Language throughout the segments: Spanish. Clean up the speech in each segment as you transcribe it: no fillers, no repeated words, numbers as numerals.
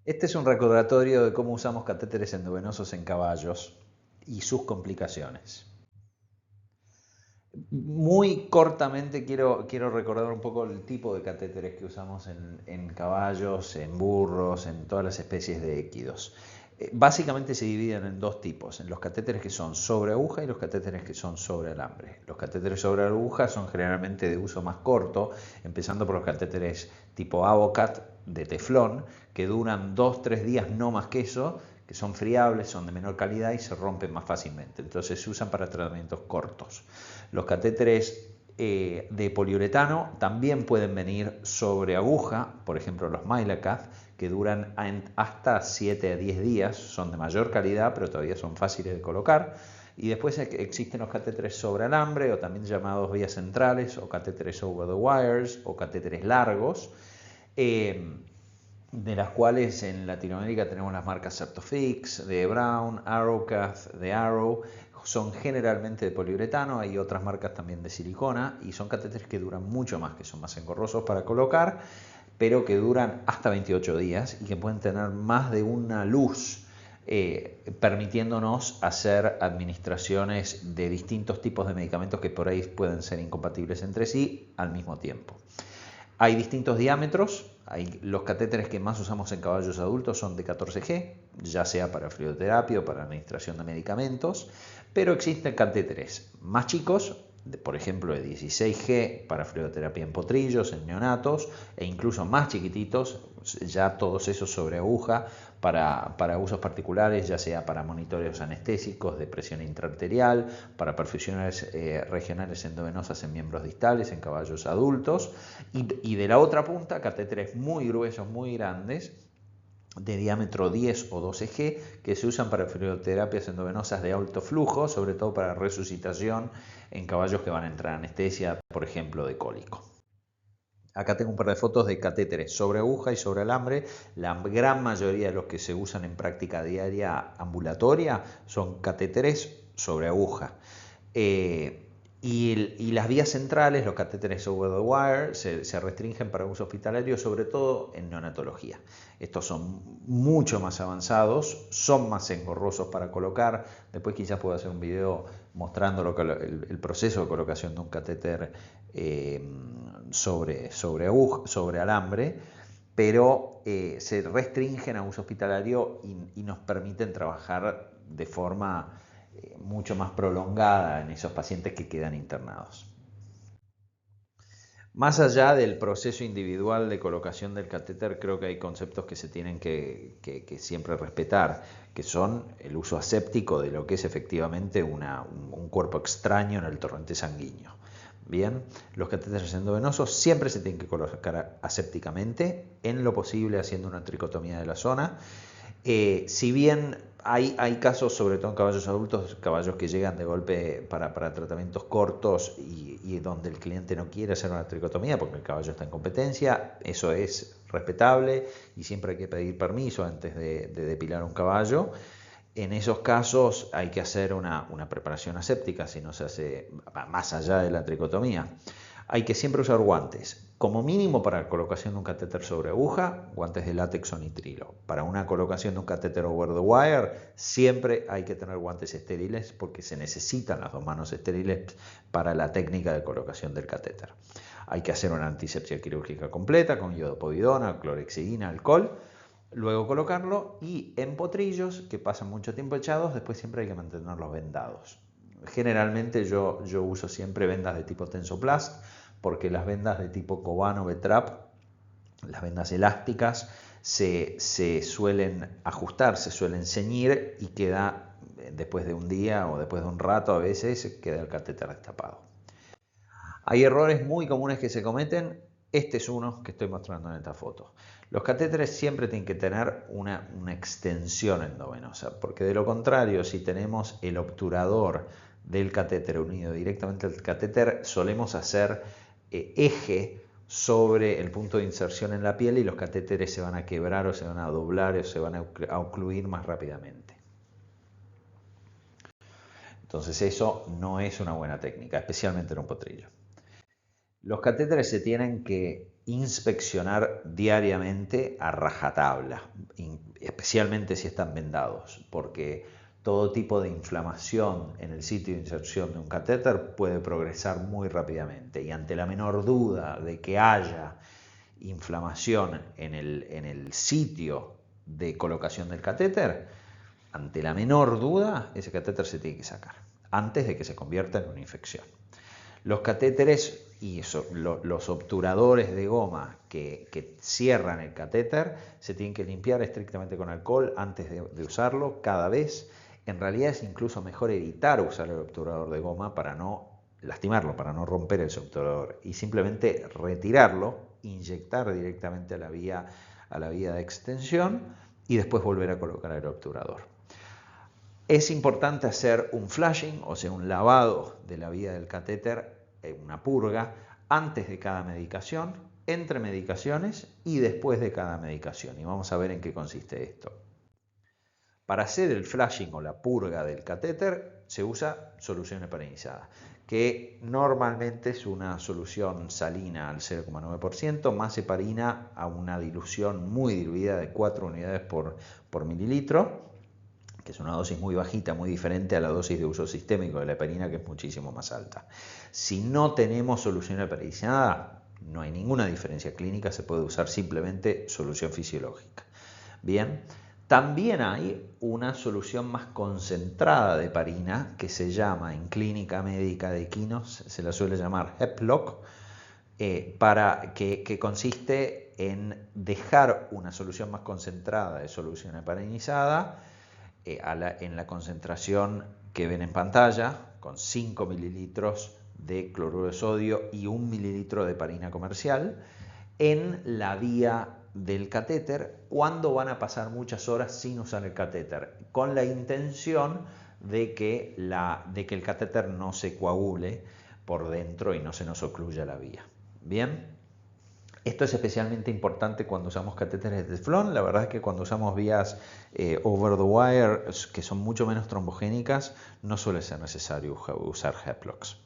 Este es un recordatorio de cómo usamos catéteres endovenosos en caballos y sus complicaciones. Muy cortamente quiero recordar un poco el tipo de catéteres que usamos en caballos, en burros, en todas las especies de équidos. Básicamente se dividen en dos tipos, en los catéteres que son sobre aguja y los catéteres que son sobre alambre. Los catéteres sobre aguja son generalmente de uso más corto, empezando por los catéteres tipo Avocat de teflón, que duran 2-3 días, no más que eso, que son friables, son de menor calidad y se rompen más fácilmente. Entonces se usan para tratamientos cortos. Los catéteres de poliuretano también pueden venir sobre aguja, por ejemplo los Mylacath, que duran hasta 7 a 10 días, son de mayor calidad, pero todavía son fáciles de colocar. Y después existen los catéteres sobre alambre, o también llamados vías centrales, o catéteres over the wires, o catéteres largos, de las cuales en Latinoamérica tenemos las marcas Certofix, de Brown, Arrowcath, de Arrow. Son generalmente de poliuretano, hay otras marcas también de silicona, y son catéteres que duran mucho más, que son más engorrosos para colocar, pero que duran hasta 28 días y que pueden tener más de una luz, permitiéndonos hacer administraciones de distintos tipos de medicamentos que por ahí pueden ser incompatibles entre sí al mismo tiempo. Hay distintos diámetros. Los catéteres que más usamos en caballos adultos son de 14G, ya sea para fluidoterapia o para administración de medicamentos, pero existen catéteres más chicos, por ejemplo de 16G para fluidoterapia en potrillos, en neonatos, e incluso más chiquititos, ya todos esos sobre aguja, para usos particulares, ya sea para monitoreos anestésicos de presión intraarterial, para perfusiones regionales endovenosas en miembros distales, en caballos adultos, y de la otra punta, catéteres muy gruesos, muy grandes, de diámetro 10 o 12G, que se usan para fluidoterapias endovenosas de alto flujo, sobre todo para resucitación en caballos que van a entrar a anestesia, por ejemplo, de cólico. Acá tengo un par de fotos de catéteres sobre aguja y sobre alambre. La gran mayoría de los que se usan en práctica diaria ambulatoria son catéteres sobre aguja. Y las vías centrales, los catéteres over the wire, se restringen para uso hospitalario, sobre todo en neonatología. Estos son mucho más avanzados, son más engorrosos para colocar. Después quizás puedo hacer un video mostrando el proceso de colocación de un catéter sobre alambre, pero se restringen a uso hospitalario y nos permiten trabajar de forma mucho más prolongada en esos pacientes que quedan internados. Más allá del proceso individual de colocación del catéter, creo que hay conceptos que se tienen que siempre respetar, que son el uso aséptico de lo que es efectivamente un cuerpo extraño en el torrente sanguíneo. Bien, los catéteres endovenosos siempre se tienen que colocar asépticamente, en lo posible haciendo una tricotomía de la zona. Si bien hay casos, sobre todo en caballos adultos, caballos que llegan de golpe para tratamientos cortos y donde el cliente no quiere hacer una tricotomía porque el caballo está en competencia, eso es respetable y siempre hay que pedir permiso antes de depilar un caballo. En esos casos hay que hacer una preparación aséptica si no se hace más allá de la tricotomía. Hay que siempre usar guantes, como mínimo para la colocación de un catéter sobre aguja, guantes de látex o nitrilo. Para una colocación de un catéter over the wire, siempre hay que tener guantes estériles porque se necesitan las dos manos estériles para la técnica de colocación del catéter. Hay que hacer una antisepsia quirúrgica completa con iodopovidona, clorhexidina, alcohol. Luego colocarlo, y en potrillos que pasan mucho tiempo echados, después siempre hay que mantenerlos vendados. Generalmente yo uso siempre vendas de tipo Tensoplast, porque las vendas de tipo Cobano B-Trap, las vendas elásticas, se suelen ajustar, se suelen ceñir y queda, después de un día o después de un rato a veces, queda el catéter destapado. Hay errores muy comunes que se cometen. Este es uno que estoy mostrando en esta foto. Los catéteres siempre tienen que tener una extensión endovenosa, porque de lo contrario, si tenemos el obturador del catéter unido directamente al catéter, solemos hacer eje sobre el punto de inserción en la piel y los catéteres se van a quebrar o se van a doblar o se van a ocluir más rápidamente. Entonces eso no es una buena técnica, especialmente en un potrillo. Los catéteres se tienen que inspeccionar diariamente a rajatabla, especialmente si están vendados, porque todo tipo de inflamación en el sitio de inserción de un catéter puede progresar muy rápidamente, y ante la menor duda de que haya inflamación en el sitio de colocación del catéter, ante la menor duda ese catéter se tiene que sacar antes de que se convierta en una infección. Los catéteres y los obturadores de goma que cierran el catéter se tienen que limpiar estrictamente con alcohol antes de usarlo cada vez. En realidad es incluso mejor evitar usar el obturador de goma para no lastimarlo, para no romper ese obturador, y simplemente retirarlo, inyectar directamente a la vía de extensión y después volver a colocar el obturador. Es importante hacer un flushing, o sea, un lavado de la vía del catéter, una purga, antes de cada medicación, entre medicaciones y después de cada medicación. Y vamos a ver en qué consiste esto. Para hacer el flushing o la purga del catéter se usa solución heparinizada, que normalmente es una solución salina al 0,9% más heparina a una dilución muy diluida de 4 unidades por mililitro, que es una dosis muy bajita, muy diferente a la dosis de uso sistémico de la heparina, que es muchísimo más alta. Si no tenemos solución heparinizada, no hay ninguna diferencia clínica, se puede usar simplemente solución fisiológica. Bien, también hay una solución más concentrada de heparina que se llama en clínica médica de equinos, se la suele llamar Heplock, que consiste en dejar una solución más concentrada de solución heparinizada en la concentración que ven en pantalla, con 5 mililitros de cloruro de sodio y 1 mililitro de heparina comercial, en la vía del catéter cuando van a pasar muchas horas sin usar el catéter, con la intención de que el catéter no se coagule por dentro y no se nos ocluya la vía. Bien. Esto es especialmente importante cuando usamos catéteres de Teflón. La verdad es que cuando usamos vías over the wire, que son mucho menos trombogénicas, no suele ser necesario usar Heplocks.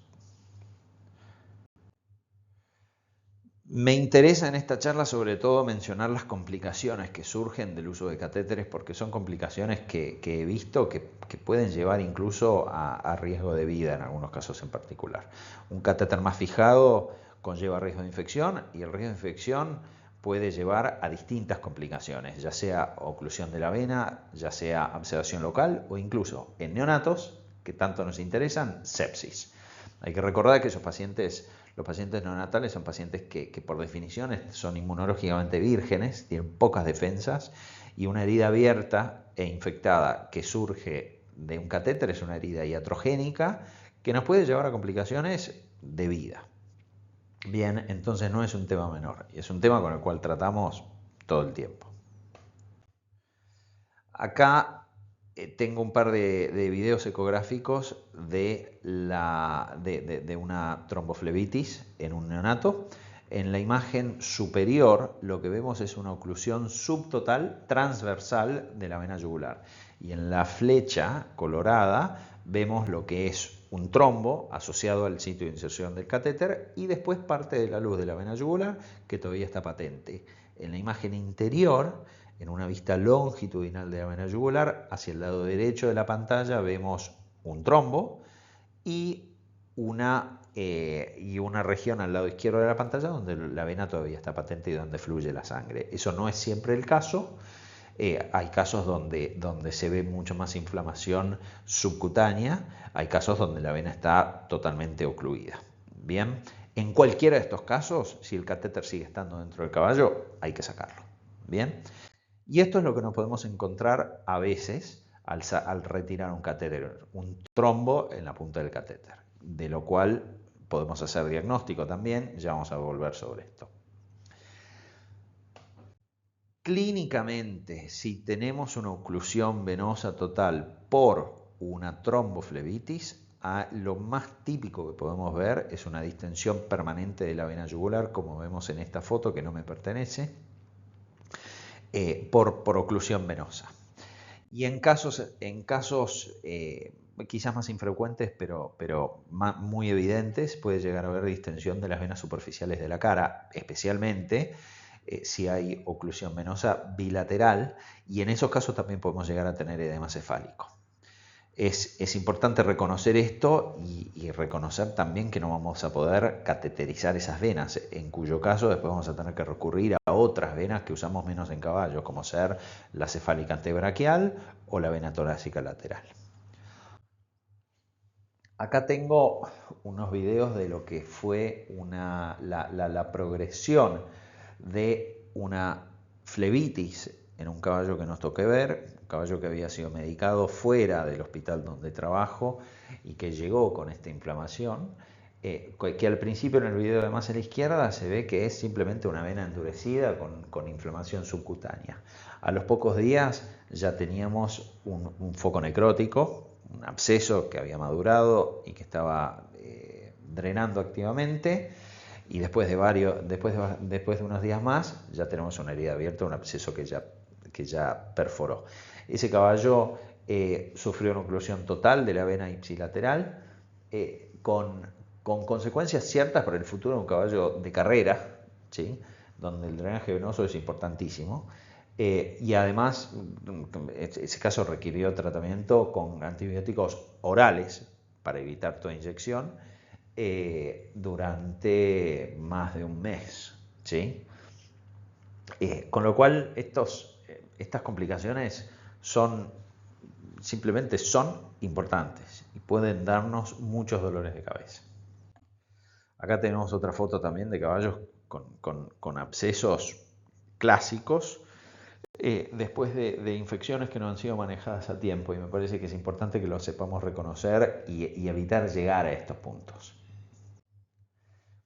Me interesa en esta charla sobre todo mencionar las complicaciones que surgen del uso de catéteres, porque son complicaciones que he visto que pueden llevar incluso a riesgo de vida en algunos casos en particular. Un catéter más fijado conlleva riesgo de infección, y el riesgo de infección puede llevar a distintas complicaciones, ya sea oclusión de la vena, ya sea abscedación local o incluso en neonatos, que tanto nos interesan, sepsis. Hay que recordar que los pacientes neonatales son pacientes que por definición son inmunológicamente vírgenes, tienen pocas defensas, y una herida abierta e infectada que surge de un catéter es una herida iatrogénica que nos puede llevar a complicaciones de vida. Bien, entonces no es un tema menor, es un tema con el cual tratamos todo el tiempo. Acá tengo un par de videos ecográficos de una tromboflebitis en un neonato. En la imagen superior lo que vemos es una oclusión subtotal transversal de la vena yugular, y en la flecha colorada vemos lo que es un trombo asociado al sitio de inserción del catéter y después parte de la luz de la vena yugular que todavía está patente. En la imagen interior, en una vista longitudinal de la vena yugular, hacia el lado derecho de la pantalla vemos un trombo y una región al lado izquierdo de la pantalla donde la vena todavía está patente y donde fluye la sangre. Eso no es siempre el caso. Hay casos donde se ve mucho más inflamación subcutánea, hay casos donde la vena está totalmente ocluida. Bien, en cualquiera de estos casos, si el catéter sigue estando dentro del caballo, hay que sacarlo. Bien, y esto es lo que nos podemos encontrar a veces al retirar un catéter, un trombo en la punta del catéter, de lo cual podemos hacer diagnóstico también, ya vamos a volver sobre esto. Clínicamente, si tenemos una oclusión venosa total por una tromboflebitis, lo más típico que podemos ver es una distensión permanente de la vena yugular, como vemos en esta foto que no me pertenece, por oclusión venosa. Y en casos quizás más infrecuentes, pero muy evidentes, puede llegar a haber distensión de las venas superficiales de la cara, especialmente si hay oclusión venosa bilateral, y en esos casos también podemos llegar a tener edema cefálico. Es importante reconocer esto y reconocer también que no vamos a poder cateterizar esas venas, en cuyo caso después vamos a tener que recurrir a otras venas que usamos menos en caballos, como ser la cefálica antebraquial o la vena torácica lateral. Acá tengo unos videos de lo que fue la progresión de una flebitis en un caballo que nos toque ver, un caballo que había sido medicado fuera del hospital donde trabajo y que llegó con esta inflamación, que al principio en el video de más a la izquierda se ve que es simplemente una vena endurecida con inflamación subcutánea. A los pocos días ya teníamos un foco necrótico, un absceso que había madurado y que estaba drenando activamente, y después de unos días más ya tenemos una herida abierta, un absceso que ya perforó. Ese caballo sufrió una oclusión total de la vena ipsilateral, con consecuencias ciertas para el futuro de un caballo de carrera, ¿sí? Donde el drenaje venoso es importantísimo. Y además, ese caso requirió tratamiento con antibióticos orales para evitar toda inyección durante más de un mes, ¿sí? Con lo cual, estas complicaciones simplemente son importantes y pueden darnos muchos dolores de cabeza. Acá tenemos otra foto también de caballos con abscesos clásicos, después de infecciones que no han sido manejadas a tiempo, y me parece que es importante que lo sepamos reconocer y evitar llegar a estos puntos.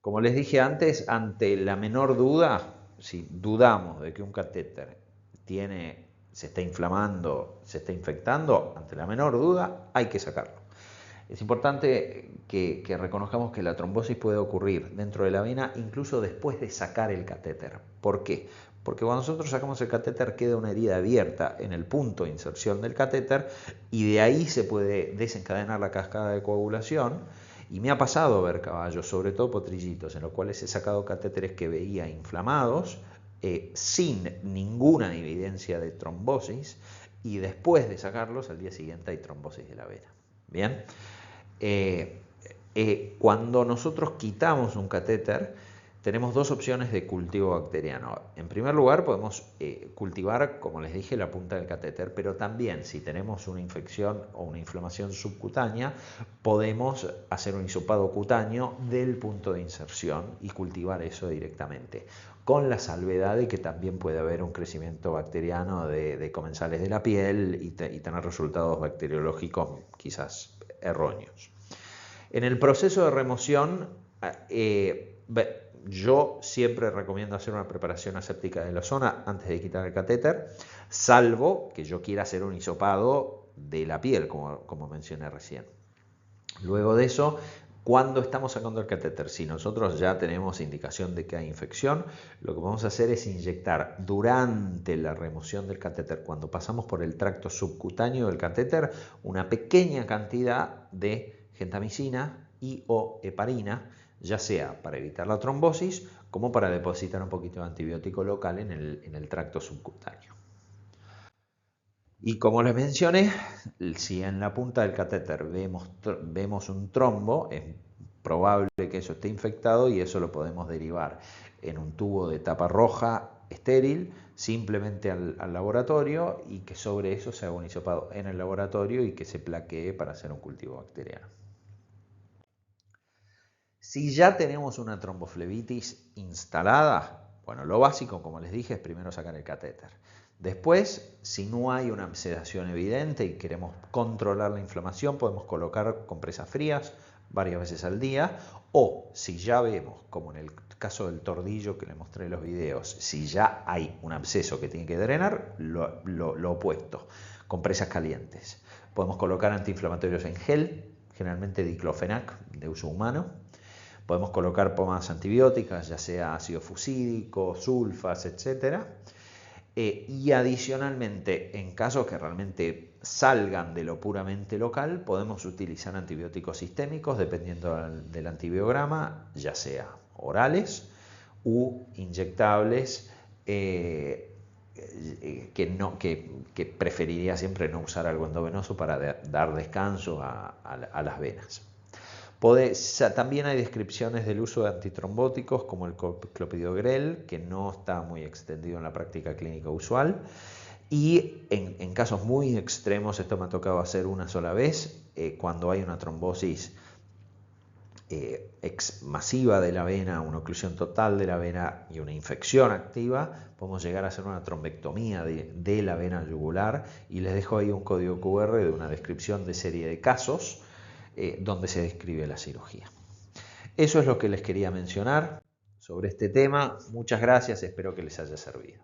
Como les dije antes, ante la menor duda, si dudamos de que un catéter se está inflamando, se está infectando, ante la menor duda hay que sacarlo. Es importante que reconozcamos que la trombosis puede ocurrir dentro de la vena incluso después de sacar el catéter. ¿Por qué? Porque cuando nosotros sacamos el catéter queda una herida abierta en el punto de inserción del catéter y de ahí se puede desencadenar la cascada de coagulación. Y me ha pasado ver caballos, sobre todo potrillitos, en los cuales he sacado catéteres que veía inflamados, sin ninguna evidencia de trombosis, y después de sacarlos al día siguiente hay trombosis de la vena. Bien. Cuando nosotros quitamos un catéter, tenemos dos opciones de cultivo bacteriano. En primer lugar, podemos cultivar, como les dije, la punta del catéter, pero también si tenemos una infección o una inflamación subcutánea, podemos hacer un hisopado cutáneo del punto de inserción y cultivar eso directamente, con la salvedad de que también puede haber un crecimiento bacteriano de comensales de la piel y tener resultados bacteriológicos quizás erróneos. En el proceso de remoción, yo siempre recomiendo hacer una preparación aséptica de la zona antes de quitar el catéter, salvo que yo quiera hacer un hisopado de la piel, como mencioné recién. Luego de eso, cuando estamos sacando el catéter, si nosotros ya tenemos indicación de que hay infección, lo que vamos a hacer es inyectar durante la remoción del catéter, cuando pasamos por el tracto subcutáneo del catéter, una pequeña cantidad de gentamicina y o heparina, ya sea para evitar la trombosis como para depositar un poquito de antibiótico local en el tracto subcutáneo. Y como les mencioné, si en la punta del catéter vemos un trombo, es probable que eso esté infectado y eso lo podemos derivar en un tubo de tapa roja estéril, simplemente al laboratorio, y que sobre eso se haga un hisopado en el laboratorio y que se plaquee para hacer un cultivo bacteriano. Si ya tenemos una tromboflebitis instalada, bueno, lo básico, como les dije, es primero sacar el catéter. Después, si no hay una sedación evidente y queremos controlar la inflamación, podemos colocar compresas frías varias veces al día, o si ya vemos, como en el caso del tordillo que les mostré en los videos, si ya hay un absceso que tiene que drenar, lo opuesto, compresas calientes. Podemos colocar antiinflamatorios en gel, generalmente diclofenac de uso humano. Podemos colocar pomadas antibióticas, ya sea ácido fusídico, sulfas, etc. Y adicionalmente, en casos que realmente salgan de lo puramente local, podemos utilizar antibióticos sistémicos dependiendo del antibiograma, ya sea orales u inyectables que preferiría siempre no usar algo endovenoso para dar descanso a las venas. También hay descripciones del uso de antitrombóticos como el clopidogrel, que no está muy extendido en la práctica clínica usual. Y en casos muy extremos, esto me ha tocado hacer una sola vez, cuando hay una trombosis masiva de la vena, una oclusión total de la vena y una infección activa, podemos llegar a hacer una trombectomía de la vena yugular, y les dejo ahí un código QR de una descripción de serie de casos donde se describe la cirugía. Eso es lo que les quería mencionar sobre este tema. Muchas gracias, espero que les haya servido.